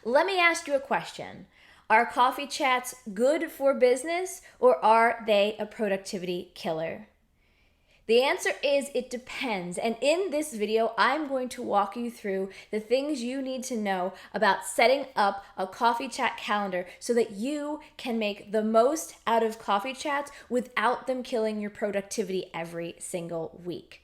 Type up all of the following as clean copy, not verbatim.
Let me ask you a question. Are coffee chats good for business or are they a productivity killer? The answer is it depends. And in this video, I'm going to walk you through the things you need to know about setting up a coffee chat calendar so that you can make the most out of coffee chats without them killing your productivity every single week.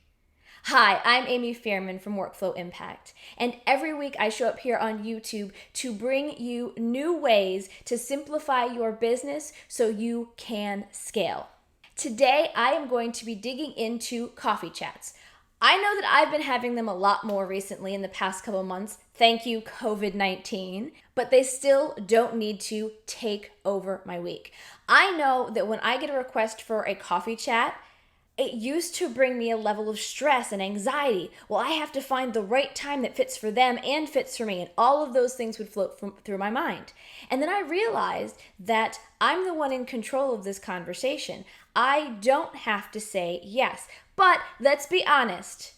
Hi, I'm Amy Fairman from Workflow Impact, and every week I show up here on YouTube to bring you new ways to simplify your business so you can scale. Today, I am going to be digging into coffee chats. I know that I've been having them a lot more recently in the past couple months. Thank you, COVID-19. But they still don't need to take over my week. I know that when I get a request for a coffee chat, it used to bring me a level of stress and anxiety. Well, I have to find the right time that fits for them and fits for me. And all of those things would float through my mind. And then I realized that I'm the one in control of this conversation. I don't have to say yes. But let's be honest.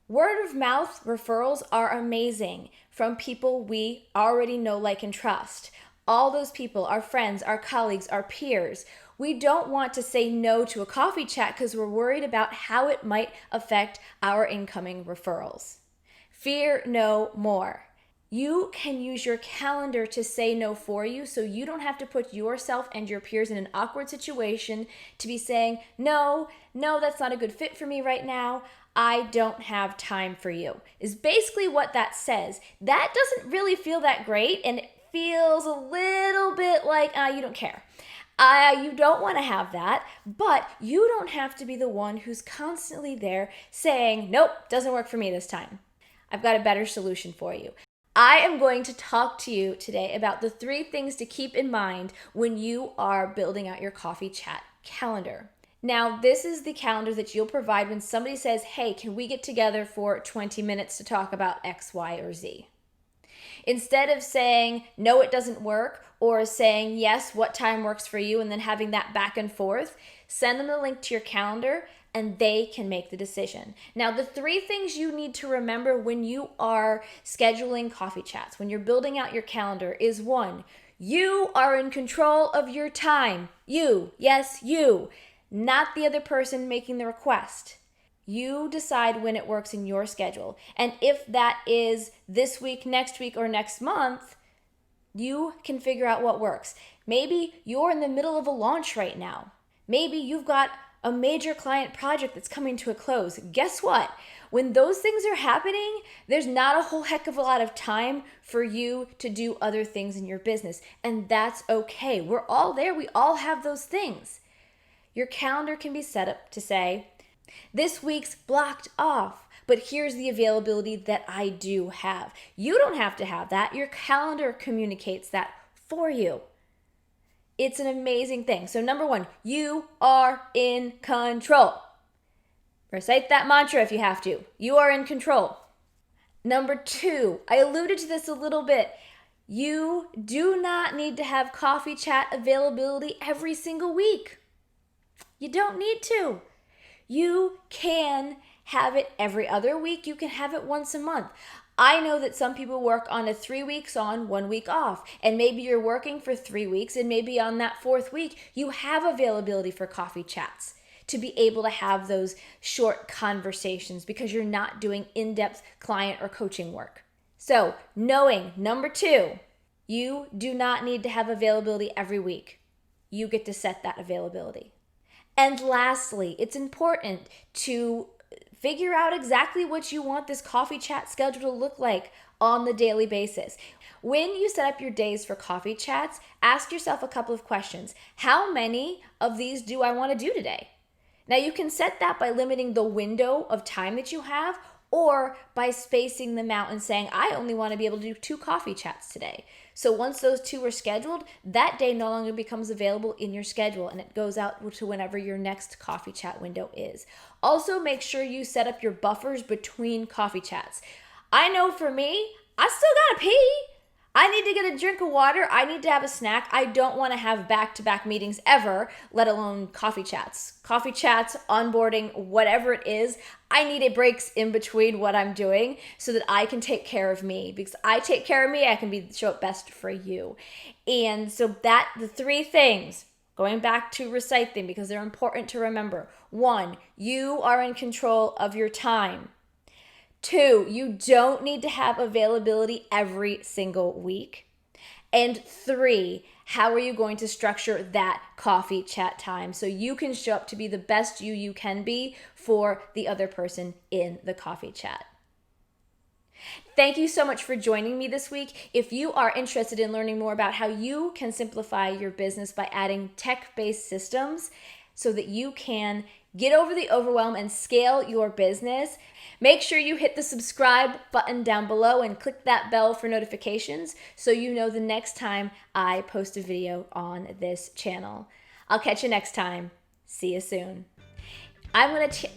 Word of mouth referrals are amazing from people we already know, like, and trust. All those people, our friends, our colleagues, our peers. We don't want to say no to a coffee chat because we're worried about how it might affect our incoming referrals. Fear no more. You can use your calendar to say no for you so you don't have to put yourself and your peers in an awkward situation to be saying, no, that's not a good fit for me right now. I don't have time for you, is basically what that says. That doesn't really feel that great, and it feels a little bit like you don't care. You don't want to have that, but you don't have to be the one who's constantly there saying, nope, doesn't work for me this time. I've got a better solution for you. I am going to talk to you today about the 3 things to keep in mind when you are building out your coffee chat calendar. Now, this is the calendar that you'll provide when somebody says, hey, can we get together for 20 minutes to talk about X, Y, or Z? Instead of saying, no, it doesn't work, or saying, yes, what time works for you, and then having that back and forth, send them the link to your calendar and they can make the decision. Now, the 3 things you need to remember when you are scheduling coffee chats, when you're building out your calendar is 1, you are in control of your time. You, yes, you, not the other person making the request. You decide when it works in your schedule. And if that is this week, next week, or next month, you can figure out what works. Maybe you're in the middle of a launch right now. Maybe you've got a major client project that's coming to a close. Guess what? When those things are happening, there's not a whole heck of a lot of time for you to do other things in your business. And that's okay. We're all there. We all have those things. Your calendar can be set up to say, this week's blocked off, but here's the availability that I do have. You don't have to have that. Your calendar communicates that for you. It's an amazing thing. So number 1, you are in control. Recite that mantra if you have to. You are in control. Number 2, I alluded to this a little bit. You do not need to have coffee chat availability every single week. You don't need to. You can have it every other week. You can have it once a month. I know that some people work on a 3 weeks on, 1 week off. And maybe you're working for 3 weeks and maybe on that 4th week, you have availability for coffee chats to be able to have those short conversations because you're not doing in-depth client or coaching work. So knowing, number 2, you do not need to have availability every week. You get to set that availability. And lastly, it's important to figure out exactly what you want this coffee chat schedule to look like on the daily basis. When you set up your days for coffee chats, ask yourself a couple of questions. How many of these do I want to do today? Now, you can set that by limiting the window of time that you have or by spacing them out and saying, I only want to be able to do 2 coffee chats today. So once those 2 are scheduled, that day no longer becomes available in your schedule and it goes out to whenever your next coffee chat window is. Also, make sure you set up your buffers between coffee chats. I know for me, I still gotta pee. I need to get a drink of water. I need to have a snack. I don't want to have back-to-back meetings ever, let alone coffee chats. Coffee chats, onboarding, whatever it is, I need it breaks in between what I'm doing so that I can take care of me. Because I take care of me, I can show up best for you. And so the 3 things, going back to recite them because they're important to remember. 1, you are in control of your time. 2, you don't need to have availability every single week. And 3, how are you going to structure that coffee chat time so you can show up to be the best you can be for the other person in the coffee chat? Thank you so much for joining me this week. If you are interested in learning more about how you can simplify your business by adding tech-based systems so that you can get over the overwhelm and scale your business, make sure you hit the subscribe button down below and click that bell for notifications so you know the next time I post a video on this channel. I'll catch you next time. See you soon. I'm going to